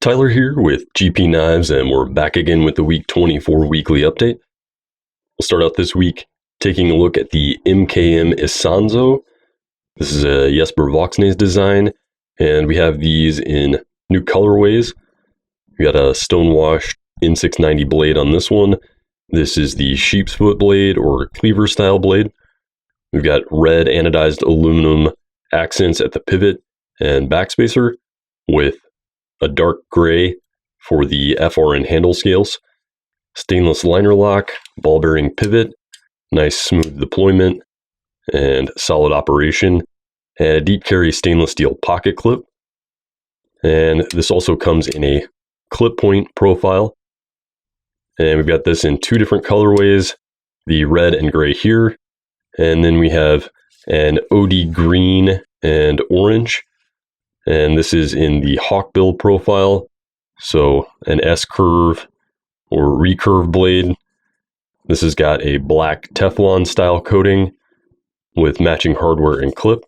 Tyler here with GPKnives, and we're back again with the Week 24 weekly update. We'll start out this week taking a look at the MKM Isanzo. This is a Jesper Voxnes design, and we have these in new colorways. We got a stonewashed N690 blade on this one. This is the sheep's foot blade or cleaver style blade. We've got red anodized aluminum accents at the pivot and backspacer with a dark gray for the FRN handle scales, stainless liner lock, ball bearing pivot, nice smooth deployment and solid operation, and a deep carry stainless steel pocket clip. And this also comes in a clip point profile. And we've got this in two different colorways, the red and gray here. And then we have an OD green and orange. And this is in the hawkbill profile, so an S-curve or recurve blade. This has got a black Teflon style coating with matching hardware and clip.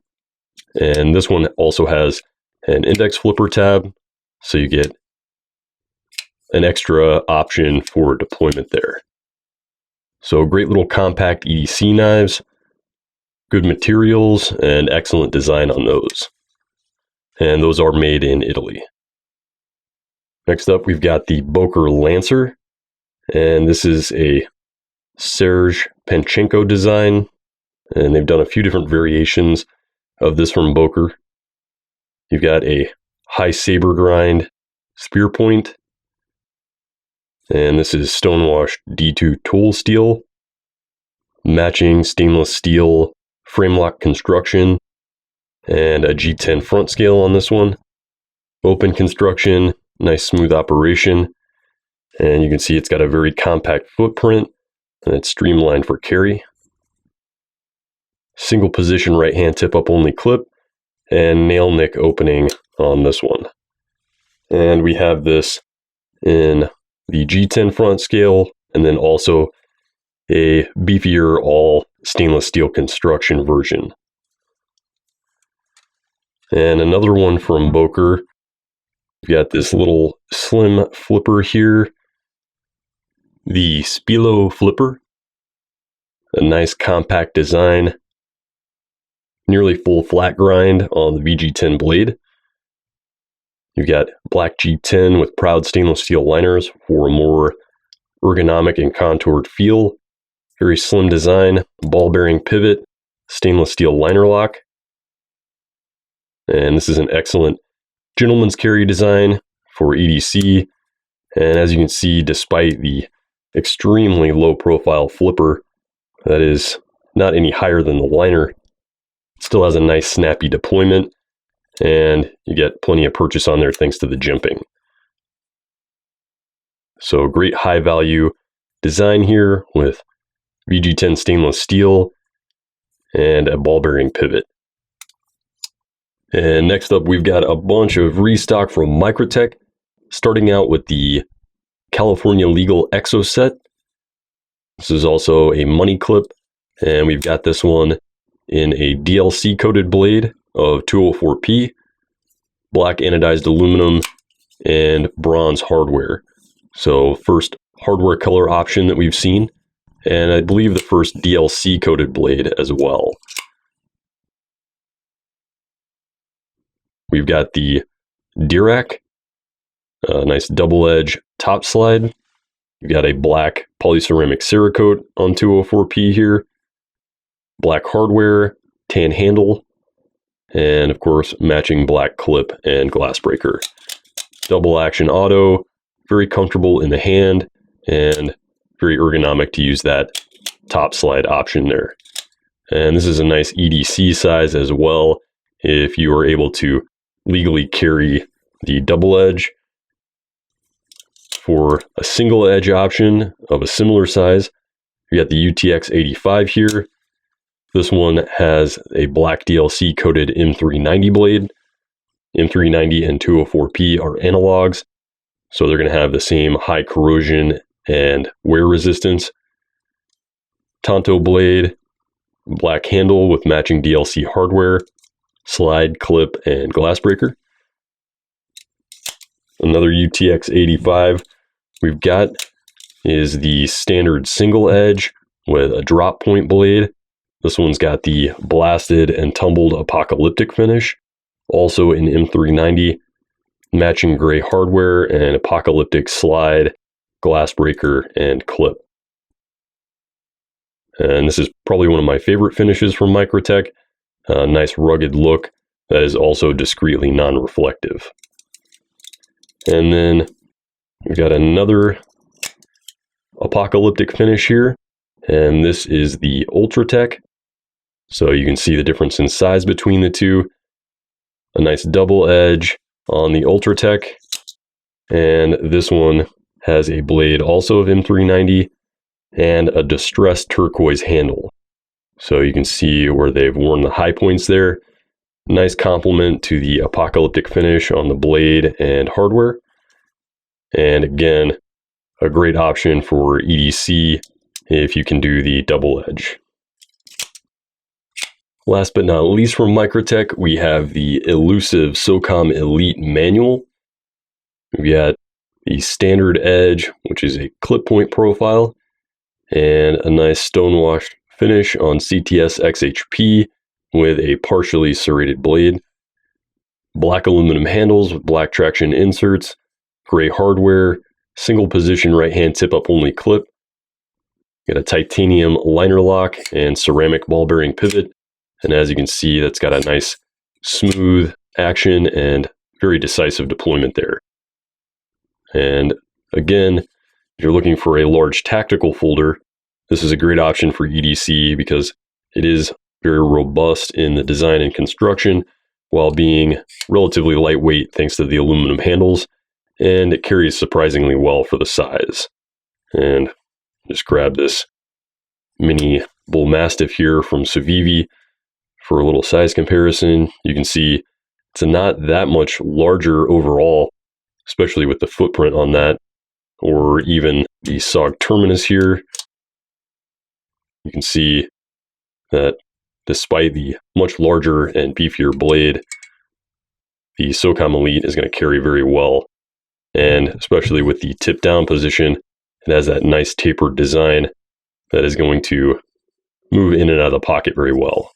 And this one also has an index flipper tab, so you get an extra option for deployment there. So great little compact EDC knives, good materials, and excellent design on those. And those are made in Italy. Next up, we've got the Boker Lancer, and this is a Serge Panchenko design, and they've done a few different variations of this from Boker. You've got a high saber grind spear point, and this is stonewashed D2 tool steel, matching stainless steel frame lock construction, and a G10 front scale on this one. Open construction, nice smooth operation, and you can see it's got a very compact footprint and it's streamlined for carry. Single position right hand tip up only clip and nail nick opening on this one. And we have this in the G10 front scale, and then also a beefier all stainless steel construction version. And another one from Boker. We've got this little slim flipper here, the Speedo flipper. A nice compact design, nearly full flat grind on the VG10 blade. You've got black G10 with proud stainless steel liners for a more ergonomic and contoured feel. Very slim design, ball bearing pivot, stainless steel liner lock. And this is an excellent gentleman's carry design for EDC. And as you can see, despite the extremely low profile flipper that is not any higher than the liner, it still has a nice snappy deployment, and you get plenty of purchase on there thanks to the jimping. So great high value design here with VG10 stainless steel and a ball bearing pivot. And next up, we've got a bunch of restock from Microtech, starting out with the California Legal Exo set. This is also a money clip, and we've got this one in a DLC coated blade of 204P, black anodized aluminum, and bronze hardware. So first hardware color option that we've seen, and I believe the first DLC coated blade as well. We've got the Dirac, a nice double edge top slide. You've got a black polyceramic Cerakote on 204P here, black hardware, tan handle, and of course matching black clip and glass breaker. Double action auto, very comfortable in the hand and very ergonomic to use that top slide option there. And this is a nice EDC size as well if you are able to legally carry the double edge. For a single edge option of a similar size, we got the UTX 85 here. This one has a black DLC coated M390 blade. M390 and 204P are analogs, so they're going to have the same high corrosion and wear resistance. Tonto blade, black handle with matching DLC hardware, slide, clip, and glass breaker. Another UTX 85 we've got is the standard single edge with a drop point blade. This one's got the blasted and tumbled apocalyptic finish, also in M390, matching gray hardware and apocalyptic slide, glass breaker, and clip. And this is probably one of my favorite finishes from Microtech. A nice rugged look that is also discreetly non-reflective. And then we've got another apocalyptic finish here, and this is the Ultratech. So you can see the difference in size between the two. A nice double edge on the Ultratech, and this one has a blade also of M390 and a distressed turquoise handle. So you can see where they've worn the high points there. Nice complement to the apocalyptic finish on the blade and hardware. And again, a great option for EDC if you can do the double edge. Last but not least from Microtech, we have the elusive SOCOM Elite Manual. We've got the standard edge, which is a clip point profile, and a nice stonewashed finish on CTS XHP with a partially serrated blade. Black aluminum handles with black traction inserts, gray hardware, single position right hand tip up only clip. Got a titanium liner lock and ceramic ball bearing pivot. And as you can see, that's got a nice smooth action and very decisive deployment there. And again, if you're looking for a large tactical folder, this is a great option for EDC because it is very robust in the design and construction while being relatively lightweight thanks to the aluminum handles, and it carries surprisingly well for the size. And just grab this mini Bullmastiff here from Civivi for a little size comparison. You can see it's not that much larger overall, especially with the footprint on that, or even the SOG Terminus here. You can see that despite the much larger and beefier blade, the SOCOM Elite is going to carry very well. And especially with the tip down position, it has that nice tapered design that is going to move in and out of the pocket very well.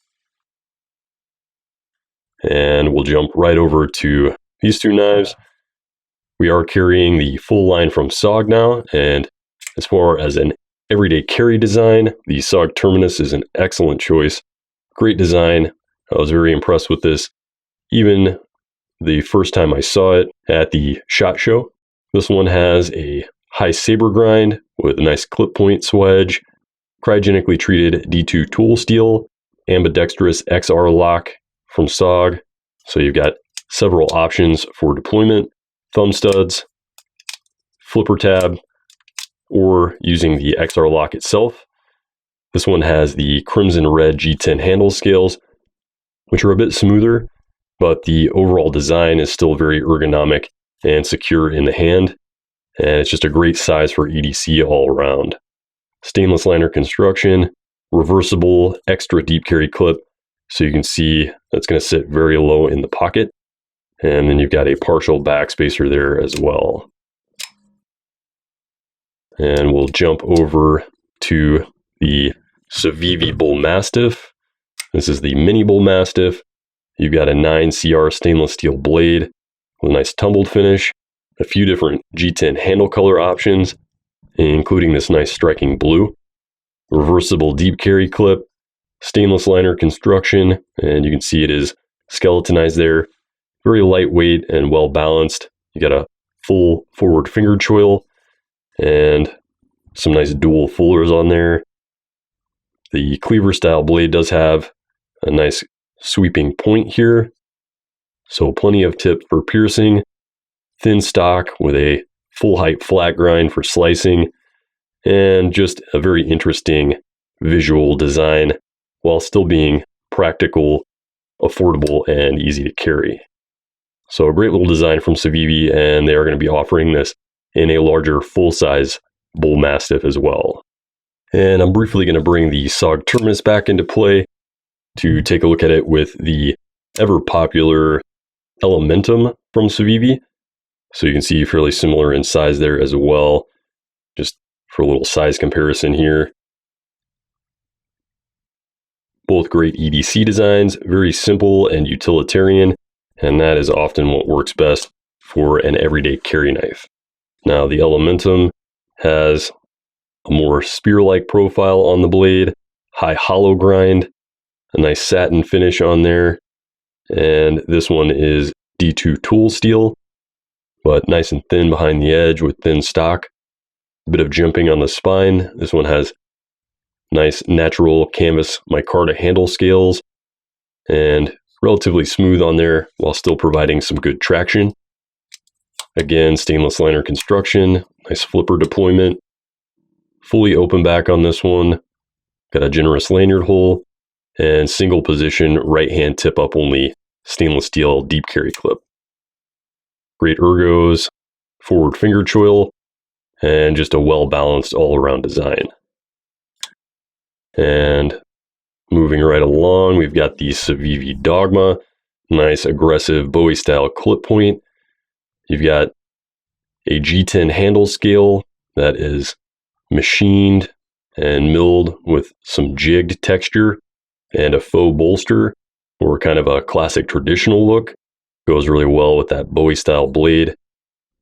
And we'll jump right over to these two knives. We are carrying the full line from SOG now, and as far as an everyday carry design, the SOG Terminus is an excellent choice. Great design. I was very impressed with this, even the first time I saw it at the SHOT Show. This one has a high saber grind with a nice clip point swedge, cryogenically treated D2 tool steel, ambidextrous XR lock from SOG. So you've got several options for deployment: thumb studs, flipper tab, or using the XR lock itself. This one has the crimson red G10 handle scales, which are a bit smoother, but the overall design is still very ergonomic and secure in the hand. And it's just a great size for EDC all around. Stainless liner construction, reversible, extra deep carry clip. So you can see that's going to sit very low in the pocket. And then you've got a partial back spacer there as well. And we'll jump over to the Civivi Bullmastiff. This is the mini Bullmastiff. You've got a 9CR stainless steel blade with a nice tumbled finish, a few different G10 handle color options, including this nice striking blue, reversible deep carry clip, stainless liner construction, and you can see it is skeletonized there. Very lightweight and well balanced. You got a full forward finger choil and some nice dual fullers on there. The cleaver style blade does have a nice sweeping point here, so plenty of tip for piercing. Thin stock with a full height flat grind for slicing, and just a very interesting visual design while still being practical, affordable, and easy to carry. So a great little design from Civivi, and they are going to be offering this in a larger full-size Bullmastiff as well. And I'm briefly going to bring the SOG Terminus back into play to take a look at it with the ever popular Elementum from Civivi. So you can see fairly similar in size there as well, just for a little size comparison here. Both great EDC designs, very simple and utilitarian, and that is often what works best for an everyday carry knife. Now the Elementum has a more spear-like profile on the blade, high hollow grind, a nice satin finish on there, and this one is D2 tool steel, but nice and thin behind the edge with thin stock. A bit of jumping on the spine. This one has nice natural canvas micarta handle scales and relatively smooth on there while still providing some good traction. Again, stainless liner construction, nice flipper deployment, fully open back on this one, got a generous lanyard hole, and single position right hand tip up only stainless steel deep carry clip. Great ergos, forward finger choil, and just a well balanced all around design. And moving right along, we've got the Civivi Dogma, nice aggressive Bowie style clip point. You've got a G10 handle scale that is machined and milled with some jigged texture and a faux bolster for kind of a classic traditional look. Goes really well with that Bowie style blade.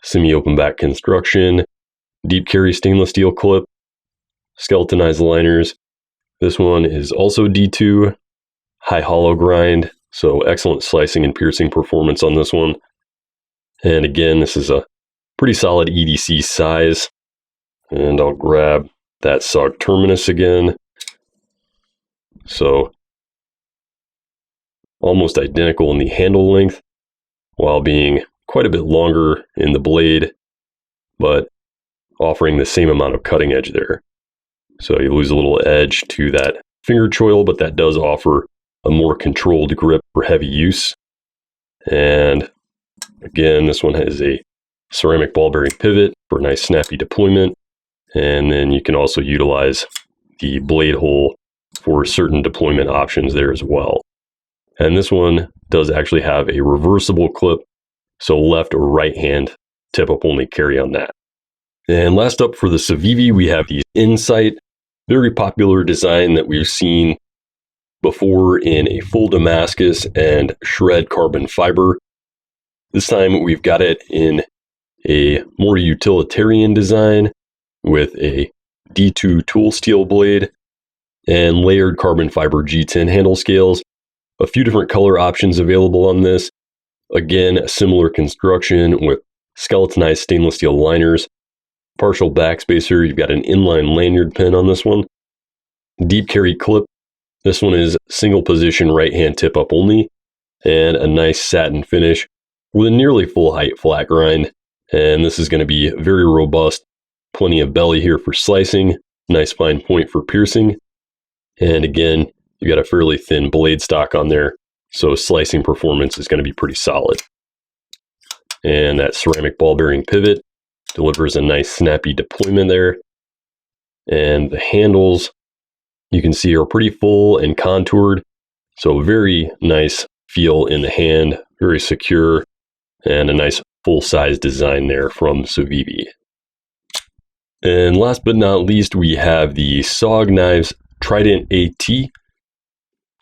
Semi-open back construction, deep carry stainless steel clip, skeletonized liners. This one is also D2, high hollow grind, so excellent slicing and piercing performance on this one. And again, this is a pretty solid EDC size. And I'll grab that SOG Terminus again. So almost identical in the handle length, while being quite a bit longer in the blade, but offering the same amount of cutting edge there. So you lose a little edge to that finger choil, but that does offer a more controlled grip for heavy use. And again, this one has a ceramic ball bearing pivot for nice snappy deployment. And then you can also utilize the blade hole for certain deployment options there as well. And this one does actually have a reversible clip, so left or right hand tip up only carry on that. And last up for the Civivi, we have the Insight, very popular design that we've seen before in a full Damascus and shred carbon fiber. This time we've got it in a more utilitarian design with a D2 tool steel blade and layered carbon fiber G10 handle scales. A few different color options available on this. Again, a similar construction with skeletonized stainless steel liners. Partial backspacer, you've got an inline lanyard pin on this one. Deep carry clip, this one is single position right hand tip up only, and a nice satin finish with a nearly full height flat grind. And this is going to be very robust, plenty of belly here for slicing, nice fine point for piercing. And again, you got a fairly thin blade stock on there, so slicing performance is going to be pretty solid. And that ceramic ball bearing pivot delivers a nice snappy deployment there. And the handles, you can see, are pretty full and contoured, so very nice feel in the hand, very secure, and a nice full-size design there from Civivi. And last but not least, we have the SOG Trident AT.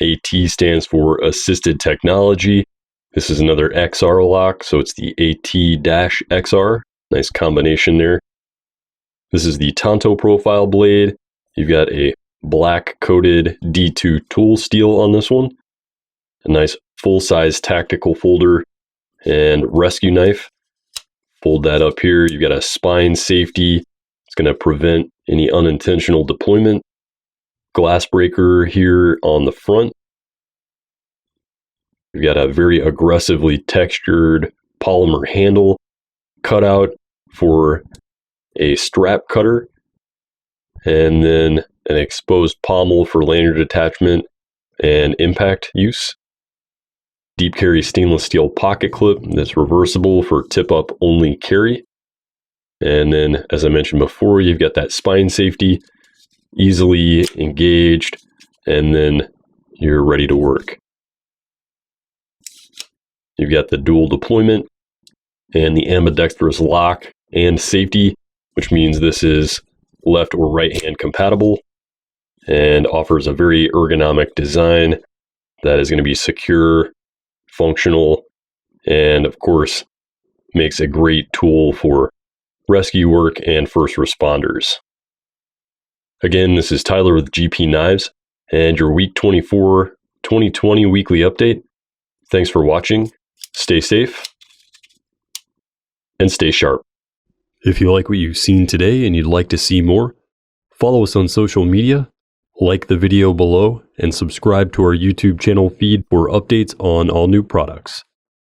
AT stands for Assisted Technology. This is another XR lock, so it's the AT-XR. Nice combination there. This is the Tanto profile blade. You've got a black coated D2 tool steel on this one. A nice full-size tactical folder and rescue knife. Fold that up here. You've got a spine safety. It's going to prevent any unintentional deployment. Glass breaker here on the front. You've got a very aggressively textured polymer handle cutout for a strap cutter, and then an exposed pommel for lanyard attachment and impact use. Deep carry stainless steel pocket clip that's reversible for tip up only carry. And then, as I mentioned before, you've got that spine safety, easily engaged, and then you're ready to work. You've got the dual deployment and the ambidextrous lock and safety, which means this is left or right hand compatible and offers a very ergonomic design that is going to be secure, functional, and of course makes a great tool for rescue work and first responders. Again, this is Tyler with GPKnives and your Week 24 2020 weekly update. Thanks for watching. Stay safe and stay sharp. If you like what you've seen today and you'd like to see more, follow us on social media, like the video below, and subscribe to our YouTube channel feed for updates on all new products.